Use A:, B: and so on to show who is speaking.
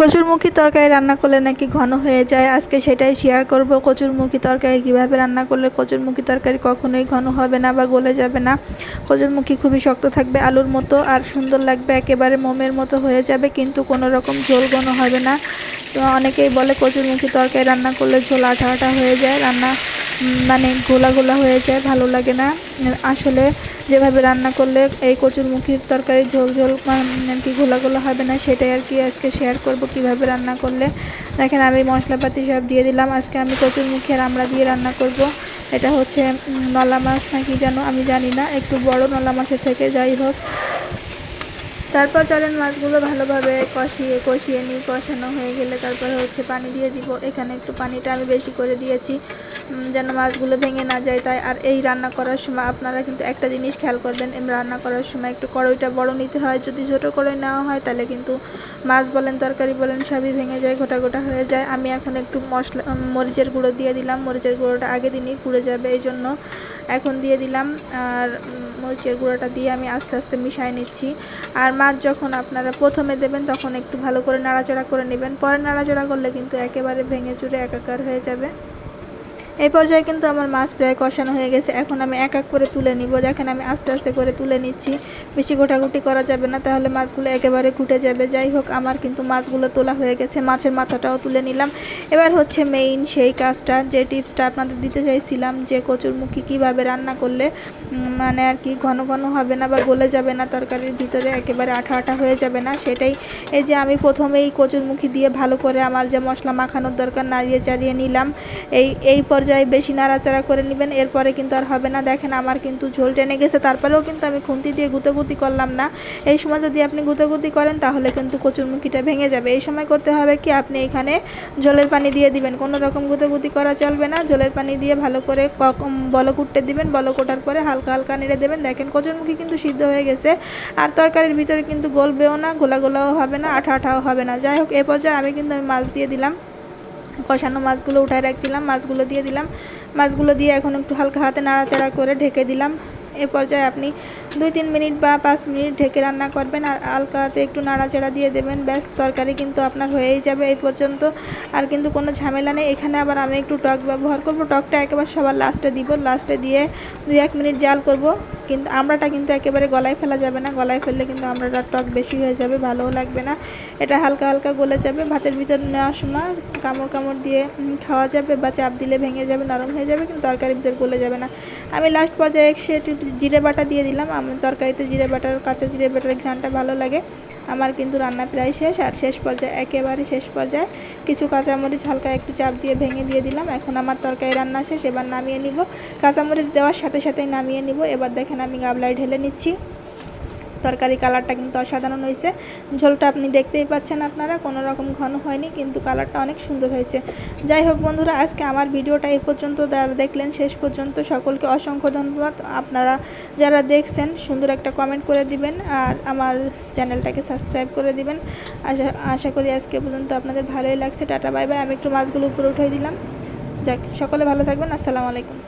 A: কচুরমুখী তরকারি রান্না করলে নাকি ঘন হয়ে যায়। আজকে সেটাই শেয়ার করব। কচুরমুখী তরকারি কিভাবে রান্না করলে কচুরমুখী তরকারি কখনোই ঘন হবে না বা গলে যাবে না। কচুরমুখী খুবই শক্ত থাকবে আলুর মতো আর সুন্দর লাগবে, একেবারে মোমের মতো হয়ে যাবে, কিন্তু কোনো রকম ঝোল ঘন হবে না। তো অনেকেই বলে কচুরমুখী তরকারি রান্না করলে ঝোল আঠা আঠা হয়ে যায়, রান্না মানে গোলা গোলা হয়ে যায়, ভালো লাগে না। আসলে যেভাবে রান্না করলে এই কচুরমুখীর তরকারি ঝোল ঝোল আর কি গোলা গোলা হবে না, সেটাই আর কি আজকে শেয়ার করব কিভাবে রান্না করলে। দেখেন আমি মশলাপাতি সব দিয়ে দিলাম। আজকে আমি কচুরমুখী আর আমড়া দিয়ে রান্না করব। এটা হচ্ছে নলা মাছ নাকি যেন আমি জানি না, একটু বড় নলা মাছের থেকে, যাই হোক। তারপর চলেন মাছগুলো ভালোভাবে কষিয়ে নিই। কষানো হয়ে গেলে তারপর হচ্ছে পানি দিয়ে দিব। এখানে একটু পানিটা আমি বেশি করে দিয়েছি যেন মাছগুলো ভেঙে না যায় তাই। আর এই রান্না করার সময় আপনারা কিন্তু একটা জিনিস খেয়াল করবেন, রান্না করার সময় একটু কড়াইটা বড় নিতে হয়। যদি ছোটো কড়াই নেওয়া হয় তাহলে কিন্তু মাছ বলেন তরকারি বলেন সবই ভেঙে যায়, গোটা গোটা হয়ে যায়। আমি এখন একটু মরিচের গুঁড়ো দিয়ে দিলাম। মরিচের গুঁড়োটা আগে দিনই পুড়ে যাবে, এই জন্য এখন দিয়ে দিলাম। আর মরিচের গুঁড়োটা দিয়ে আমি আস্তে আস্তে মিশিয়ে নিচ্ছি। আর মাছ যখন আপনারা প্রথমে দেবেন তখন একটু ভালো করে নাড়াচাড়া করে নেবেন, পরে নাড়াচাড়া করলে কিন্তু একেবারে ভেঙে চুরে একাকার হয়ে যাবে। এই পর্যায়ে কিন্তু আমার মাছ প্রায় কষানো হয়ে গেছে। এখন আমি এক এক করে তুলে নিব। দেখেন আমি আস্তে আস্তে করে তুলে নিচ্ছি, বেশি গোটাগুটি করা যাবে না, তাহলে মাছগুলো একেবারে ঘুটে যাবে। যাই হোক, আমার কিন্তু মাছগুলো তোলা হয়ে গেছে, মাছের মাথাটাও তুলে নিলাম। এবার হচ্ছে মেইন সেই কাজটা, যে টিপসটা আপনাদের দিতে চাইছিলাম, যে কচুরমুখী কীভাবে রান্না করলে মানে আর কি ঘন ঘন হবে না বা গলে যাবে না, তরকারির ভিতরে একেবারে আঠা আঠা হয়ে যাবে না, সেটাই। এই যে আমি প্রথমেই কচুরমুখী দিয়ে ভালো করে আমার যে মশলা মাখানোর দরকার নাড়িয়ে চাড়িয়ে নিলাম। এই পর্যায়ে বেশি নাড়াচাড়া করে নেবেন, এরপরে কিন্তু আর হবে না। দেখেন আমার কিন্তু ঝোল টেনে গেছে, তারপরেও কিন্তু আমি খুন্তি দিয়ে গুঁতোগুতি করলাম না। এই সময় যদি আপনি গুঁতোগুতি করেন তাহলে কিন্তু কচুরমুখীটা ভেঙে যাবে। এই সময় করতে হবে কি, আপনি এখানে জলের পানি দিয়ে দিবেন, কোনো রকম গুঁতোগুতি করা চলবে না। জলের পানি দিয়ে ভালো করে বলক উঠতে দিবেন, বলক ওঠার পরে হালকা হালকা নেড়ে দেবেন। দেখেন কচুরমুখী কিন্তু সিদ্ধ হয়ে গেছে, আর তরকারির ভিতরে কিন্তু গলবেও না, গোলা গোলাও হবে না, আঠা আঠাও হবে না। যাই হোক, এ পর্যায়ে আমি কিন্তু মাছ দিয়ে দিলাম। কষানো মাছগুলো উঠায় রাখছিলাম, মাছগুলো দিয়ে দিলাম। মাছগুলো দিয়ে এখন একটু হালকা হাতে নাড়াচাড়া করে ঢেকে দিলাম। এ পর্যায়ে আপনি 2-3 মিনিট বা 5 মিনিট ঢেকে রান্না করবেন, আর হালকা হাতে একটু নাড়াচাড়া দিয়ে দেবেন। ব্যাস, তরকারি কিন্তু আপনার হয়েই যাবে এই পর্যন্ত। আর কিন্তু কোনো ঝামেলা নেই। এখানে আবার আমি একটু টক ব্যবহার করব। টকটা একেবারে সবার লাস্টে দিব, লাস্টে দিয়ে 2-1 মিনিট জাল করব। কিন্তু আমড়াটা কিন্তু একেবারে গলায় ফেলা যাবে না, গলায় ফেললে কিন্তু আমড়াটার টক বেশি হয়ে যাবে, ভালোও লাগবে না। এটা হালকা হালকা গলে যাবে, ভাতের ভিতর নেওয়ার সময় কামড় কামড় দিয়ে খাওয়া যাবে, বা চাপ দিলে ভেঙে যাবে, নরম হয়ে যাবে, কিন্তু তরকারির ভিতর গলে যাবে না। আমি লাস্ট পর্যায়ে একটু জিরে বাটা দিয়ে দিলাম। আমার তরকারিতে জিরে বাটার, কাঁচা জিরে বাটার ঘ্রাণটা ভালো লাগে। আমার কিন্তু রান্না প্রায় শেষ। আর শেষ পর্যায়ে, একেবারে শেষ পর্যায়ে কিছু কাঁচামরিচ হালকা একটু চাপ দিয়ে ভেঙে দিয়ে দিলাম। এখন আমার তরকারি রান্না শেষ, এবার নামিয়ে নিব। কাঁচামরিচ দেওয়ার সাথে সাথেই নামিয়ে নিব। এবার দেখেন আমি গামলায় ঢেলে নিচ্ছি। তরকারি কালারটা কিন্তু অসাধারণ হয়েছে। ঝোলটা আপনি দেখতেই পাচ্ছেন, আপনারা কোনো রকম ঘন হয়নি, কিন্তু কালারটা অনেক সুন্দর হয়েছে। যাই হোক বন্ধুরা, আজকে আমার ভিডিওটা এই পর্যন্ত যারা দেখলেন শেষ পর্যন্ত, সকলকে অসংখ্য ধন্যবাদ। আপনারা যারা দেখছেন সুন্দর একটা কমেন্ট করে দিবেন, আর আমার চ্যানেলটাকে সাবস্ক্রাইব করে দিবেন। আশা করি আজকে পর্যন্ত আপনাদের ভালোই লাগছে। Tata bye bye. আমি একটু মাছগুলো উপরে উঠিয়ে দিলাম। যাক, সকলে ভালো থাকবেন। আসসালামু আলাইকুম।